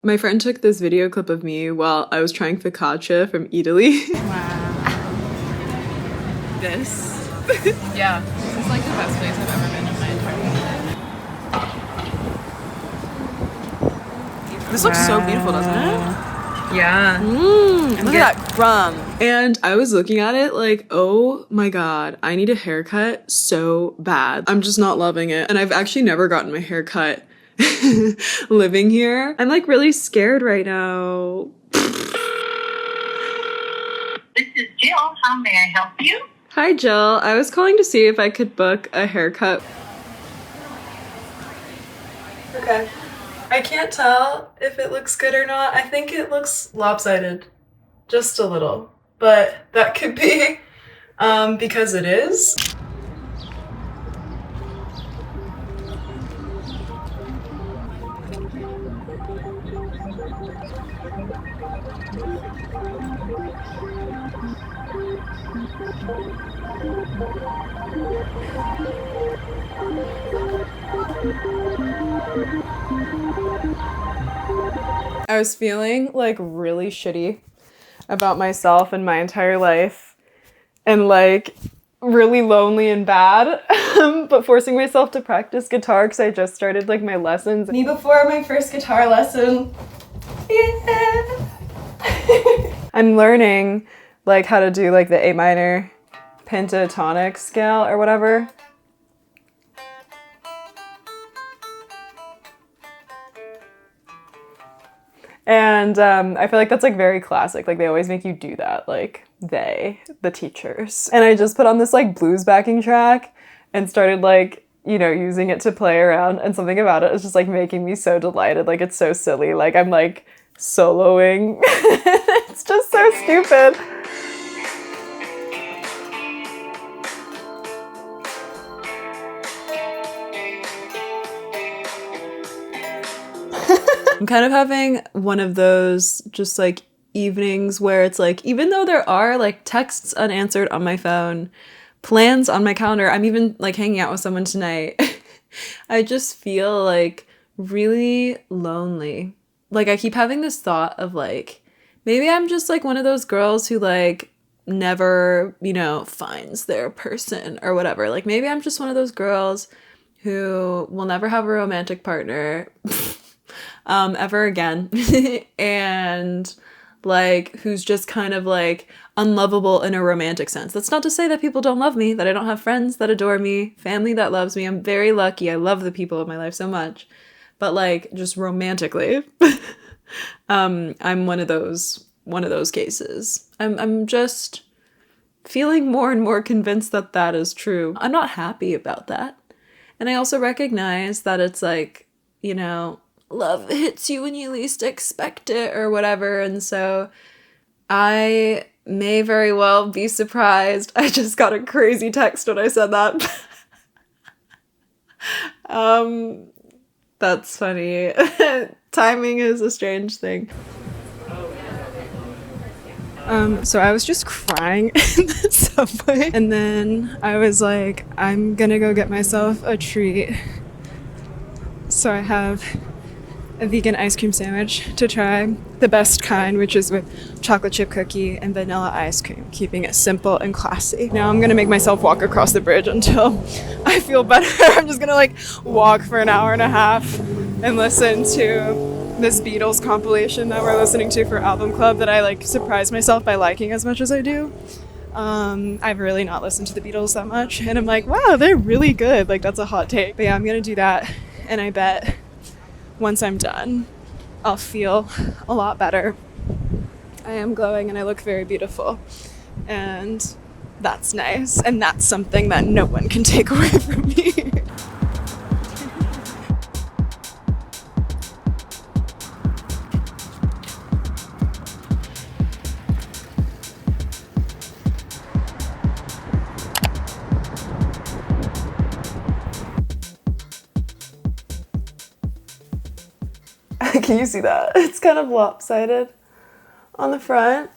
My friend took this video clip of me while I was trying focaccia from Italy. Wow. This. Yeah, this is like the best place I've ever been in my entire life. This looks so beautiful, doesn't it? Yeah. Look at that crumb. And I was looking at it like, oh my god, I need a haircut so bad. I'm just not loving it. And I've actually never gotten my hair cut living here. I'm like really scared right now. This is Jill. How may I help you? Hi Jill, I was calling to see if I could book a haircut. Okay. I can't tell if it looks good or not. I think it looks lopsided. Just a little. But that could be because it is. I was feeling like really shitty about myself and my entire life and like really lonely and bad, but forcing myself to practice guitar because I just started like my lessons. Me before my first guitar lesson. Yeah. I'm learning like how to do like the A minor pentatonic scale or whatever. And I feel like that's like very classic. Like they always make you do that, like the teachers. And I just put on this like blues backing track and started like, you know, using it to play around, and something about it is just like making me so delighted. Like it's so silly. Like I'm like soloing. It's just so stupid. I'm kind of having one of those just like evenings where it's like, even though there are like texts unanswered on my phone, plans on my calendar, I'm even like hanging out with someone tonight, I just feel like really lonely. Like I keep having this thought of like, maybe I'm just like one of those girls who like never, you know, finds their person or whatever. Like maybe I'm just one of those girls who will never have a romantic partner ever again. And like who's just kind of like unlovable in a romantic sense. That's not to say that people don't love me, that I don't have friends that adore me, family that loves me. I'm very lucky. I love the people of my life so much. But like just romantically, I'm one of those cases. I'm just feeling more and more convinced that that is true. I'm not happy about that. And I also recognize that it's like, you know, love hits you when you least expect it or whatever. And so I may very well be surprised. I just got a crazy text when I said that. That's funny. Timing is a strange thing. So I was just crying in the subway, and then I was like, I'm gonna go get myself a treat. So I have a vegan ice cream sandwich to try, the best kind, which is with chocolate chip cookie and vanilla ice cream, keeping it simple and classy. Now I'm gonna make myself walk across the bridge until I feel better. I'm just gonna like walk for an hour and a half and listen to this Beatles compilation that we're listening to for album club that I like surprised myself by liking as much as I do. I've really not listened to the Beatles that much, and I'm like, wow, they're really good. Like that's a hot take. But yeah, I'm gonna do that, and I bet once I'm done, I'll feel a lot better. I am glowing and I look very beautiful. And that's nice. And that's something that no one can take away from me. Can you see that? It's kind of lopsided on the front.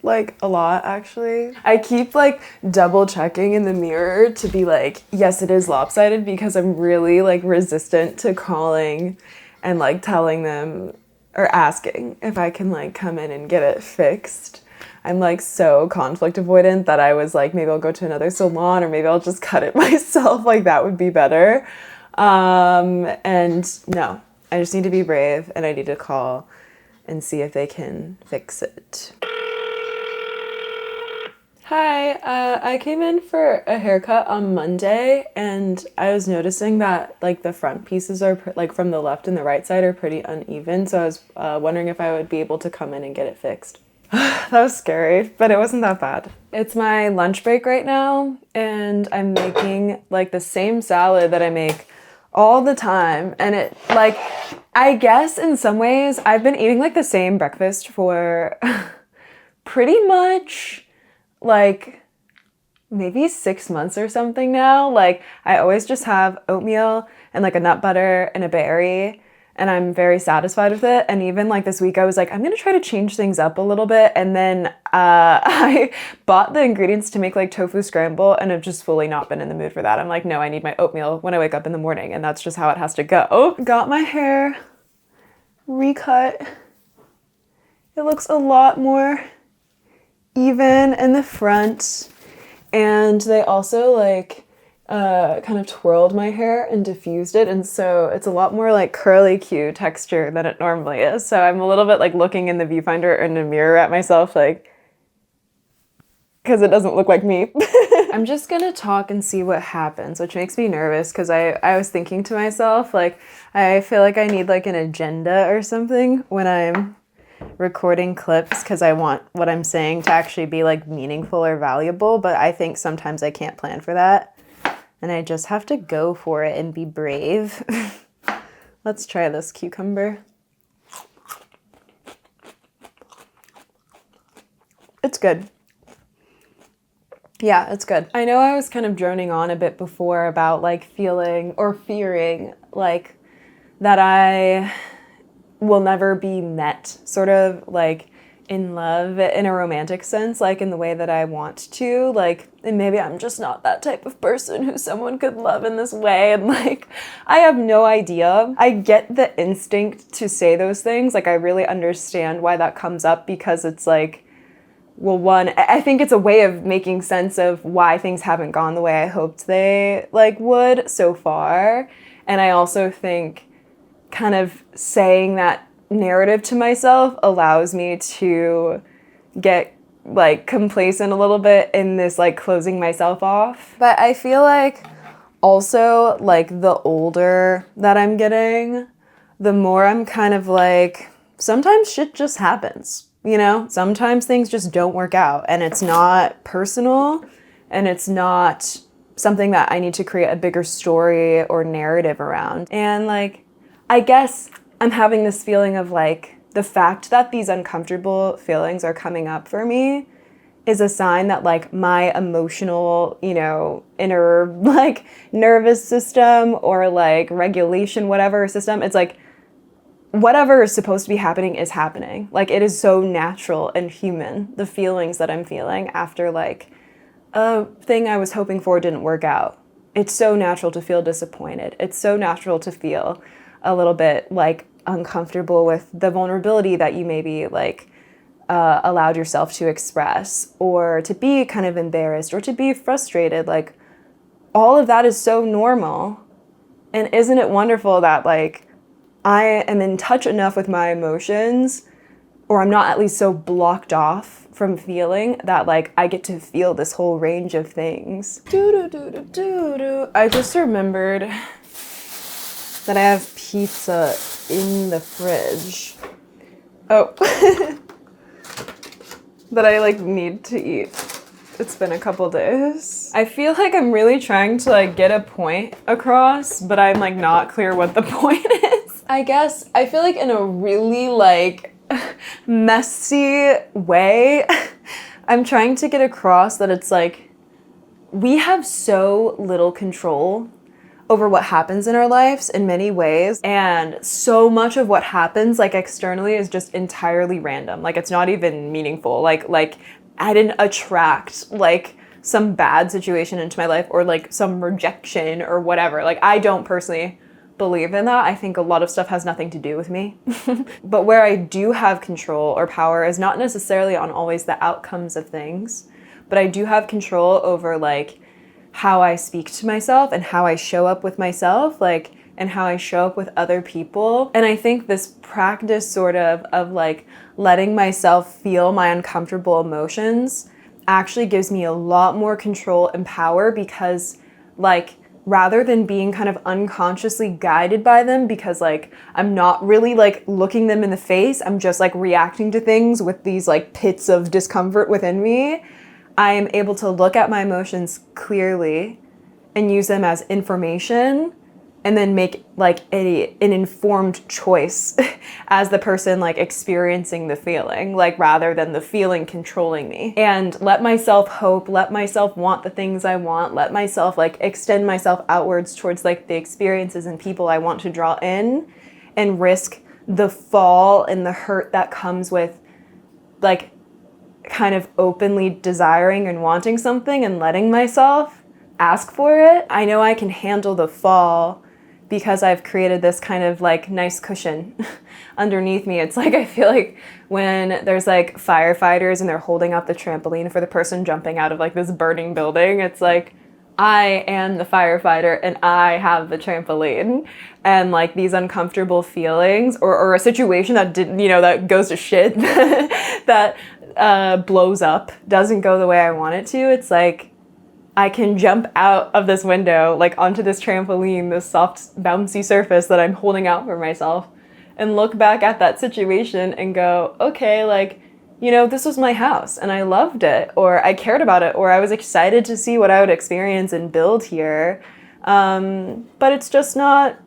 Like a lot, actually. I keep like double checking in the mirror to be like, yes, it is lopsided, because I'm really like resistant to calling and like telling them or asking if I can like come in and get it fixed. I'm like so conflict avoidant that I was like, maybe I'll go to another salon or maybe I'll just cut it myself. Like that would be better. And no, I just need to be brave and I need to call and see if they can fix it. Hi, I came in for a haircut on Monday and I was noticing that like the front pieces are like from the left and the right side are pretty uneven. So I was wondering if I would be able to come in and get it fixed. That was scary, but it wasn't that bad. It's my lunch break right now and I'm making like the same salad that I make all the time. And it like, I guess in some ways I've been eating like the same breakfast for pretty much like maybe 6 months or something now. Like I always just have oatmeal and like a nut butter and a berry and I'm very satisfied with it. And even like this week I was like, I'm gonna try to change things up a little bit. And then I bought the ingredients to make like tofu scramble and I've just fully not been in the mood for that. I'm like, no, I need my oatmeal when I wake up in the morning and that's just how it has to go. Got my hair recut. It looks a lot more even in the front, and they also like kind of twirled my hair and diffused it, and so it's a lot more like curly Q texture than it normally is. So I'm a little bit like looking in the viewfinder or in the mirror at myself like because it doesn't look like me. I'm just gonna talk and see what happens, which makes me nervous because I was thinking to myself like I feel like I need like an agenda or something when I'm recording clips because I want what I'm saying to actually be like meaningful or valuable, but I think sometimes I can't plan for that and I just have to go for it and be brave. Let's try this cucumber. It's good. Yeah, it's good. I know I was kind of droning on a bit before about like feeling or fearing like that I will never be met sort of like in love in a romantic sense, like in the way that I want to, like, and maybe I'm just not that type of person who someone could love in this way. And like, I have no idea. I get the instinct to say those things. Like I really understand why that comes up because it's like, well, one, I think it's a way of making sense of why things haven't gone the way I hoped they like would so far. And I also think kind of saying that narrative to myself allows me to get like complacent a little bit in this like closing myself off. But I feel like also like the older that I'm getting, the more I'm kind of like, sometimes shit just happens, you know? Sometimes things just don't work out and it's not personal and it's not something that I need to create a bigger story or narrative around. And like, I guess I'm having this feeling of like the fact that these uncomfortable feelings are coming up for me is a sign that like my emotional, you know, inner like nervous system or like regulation, whatever system, it's like whatever is supposed to be happening is happening. Like it is so natural and human, the feelings that I'm feeling after like a thing I was hoping for didn't work out. It's so natural to feel disappointed. It's so natural to feel a little bit like uncomfortable with the vulnerability that you maybe like allowed yourself to express or to be kind of embarrassed or to be frustrated. Like all of that is so normal. And isn't it wonderful that like I am in touch enough with my emotions, or I'm not at least so blocked off from feeling that like I get to feel this whole range of things. I just remembered that I have pizza in the fridge. Oh. That I like need to eat. It's been a couple days. I feel like I'm really trying to like get a point across, but I'm like not clear what the point is. I guess I feel like in a really like messy way, I'm trying to get across that it's like we have so little control over what happens in our lives in many ways, and so much of what happens like externally is just entirely random. Like it's not even meaningful. Like I didn't attract like some bad situation into my life or like some rejection or whatever. Like I don't personally believe in that. I think a lot of stuff has nothing to do with me. But where I do have control or power is not necessarily on always the outcomes of things, but I do have control over like how I speak to myself and how I show up with myself, like, and how I show up with other people. And I think this practice sort of like letting myself feel my uncomfortable emotions actually gives me a lot more control and power, because like rather than being kind of unconsciously guided by them, because like I'm not really like looking them in the face, I'm just like reacting to things with these like pits of discomfort within me, I am able to look at my emotions clearly and use them as information, and then make like an informed choice as the person like experiencing the feeling, like rather than the feeling controlling me. And let myself hope, let myself want the things I want, let myself like extend myself outwards towards like the experiences and people I want to draw in, and risk the fall and the hurt that comes with like kind of openly desiring and wanting something and letting myself ask for it. I know I can handle the fall because I've created this kind of like nice cushion underneath me. It's like, I feel like when there's like firefighters and they're holding up the trampoline for the person jumping out of like this burning building, it's like, I am the firefighter and I have the trampoline, and like these uncomfortable feelings or a situation that didn't, you know, that goes to shit, that blows up, doesn't go the way I want it to. It's like, I can jump out of this window, like onto this trampoline, this soft, bouncy surface that I'm holding out for myself, and look back at that situation and go, okay, like, you know, this was my house and I loved it, or I cared about it, or I was excited to see what I would experience and build here. But it's just not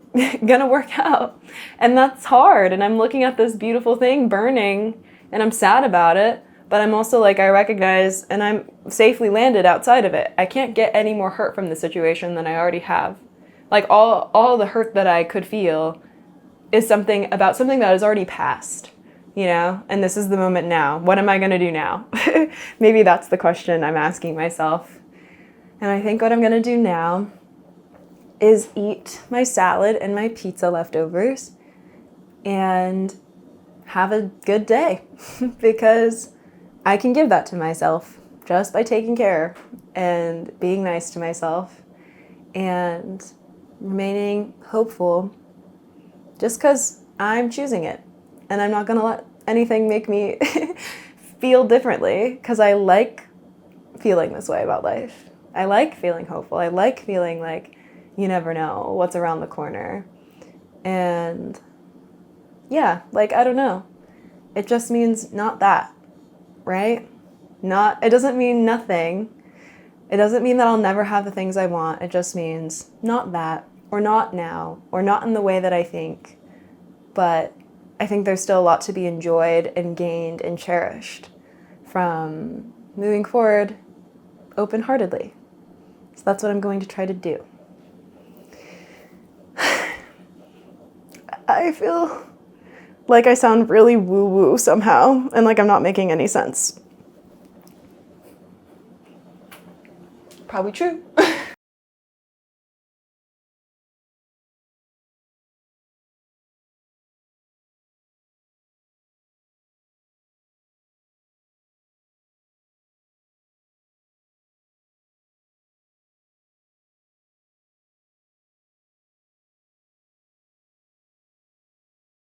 gonna work out. And that's hard. And I'm looking at this beautiful thing burning and I'm sad about it. But I'm also like, I recognize, and I'm safely landed outside of it. I can't get any more hurt from the situation than I already have. Like all the hurt that I could feel is something about something that has already passed, you know? And this is the moment now. What am I gonna do now? Maybe that's the question I'm asking myself. And I think what I'm gonna do now is eat my salad and my pizza leftovers and have a good day because I can give that to myself just by taking care and being nice to myself and remaining hopeful, just because I'm choosing it. And I'm not going to let anything make me feel differently, because I like feeling this way about life. I like feeling hopeful. I like feeling like you never know what's around the corner. And yeah, like, I don't know. It just means not that. Right? It doesn't mean nothing. It doesn't mean that I'll never have the things I want. It just means not that, or not now, or not in the way that I think. But I think there's still a lot to be enjoyed and gained and cherished from moving forward open-heartedly. So that's what I'm going to try to do. I feel like I sound really woo-woo somehow, and like I'm not making any sense. Probably true.